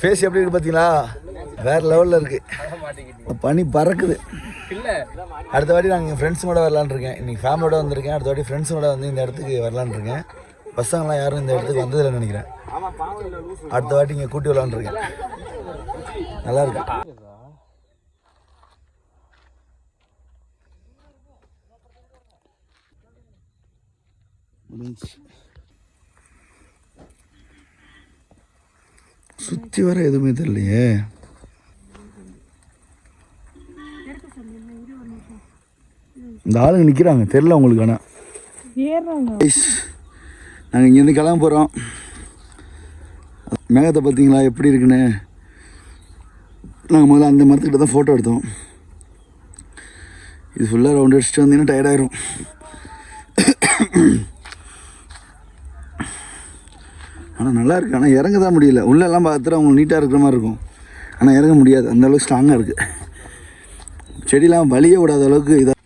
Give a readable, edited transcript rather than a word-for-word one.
Face எப்படி இருக்கு பார்த்தீங்களா? வேறு லெவலில் இருக்குது. பனி பறக்குது. அடுத்த வாட்டி நாங்கள் எங்கள் ஃப்ரெண்ட்ஸுங்களோட வரலான்னு இருக்கேன். இன்றைக்கி ஃபேமிலியோட வந்திருக்கேன். அடுத்த வாட்டி ஃப்ரெண்ட்ஸுங்களோட வந்து இந்த இடத்துக்கு வரலான்னு இருக்கேன். பசங்களாம் யாரும் இந்த இடத்துக்கு வந்ததில்லைன்னு நினைக்கிறேன். அடுத்த வாட்டி இங்கே கூட்டி வரலான்னு இருக்கேன். நல்லா இருக்கு. சுற்றி வர எதுவுமே தெரியலையே. இந்த ஆளுங்க நிற்கிறாங்க தெரியல உங்களுக்கு. ஆனால் நாங்கள் இங்கேருந்து கிளம்ப போகிறோம். மேகத்தை பார்த்தீங்களா எப்படி இருக்குன்னு? நாங்கள் முதல்ல அந்த மரத்துக்கிட்ட தான் ஃபோட்டோ எடுத்தோம். இது ஃபுல்லாக ரவுண்ட் அடிச்சுட்டு வந்தீங்கன்னா டயர்டாயிரும். ஆனால் நல்லாயிருக்கு. ஆனால் இறங்க தான் முடியல. உள்ளெல்லாம் பார்த்துட்டு அவங்க நீட்டாக இருக்கிற மாதிரி இருக்கும். ஆனால் இறங்க முடியாது. அந்தளவுக்கு ஸ்ட்ராங்காக இருக்குது. செடியெலாம் வலிய விடாத அளவுக்கு இதாக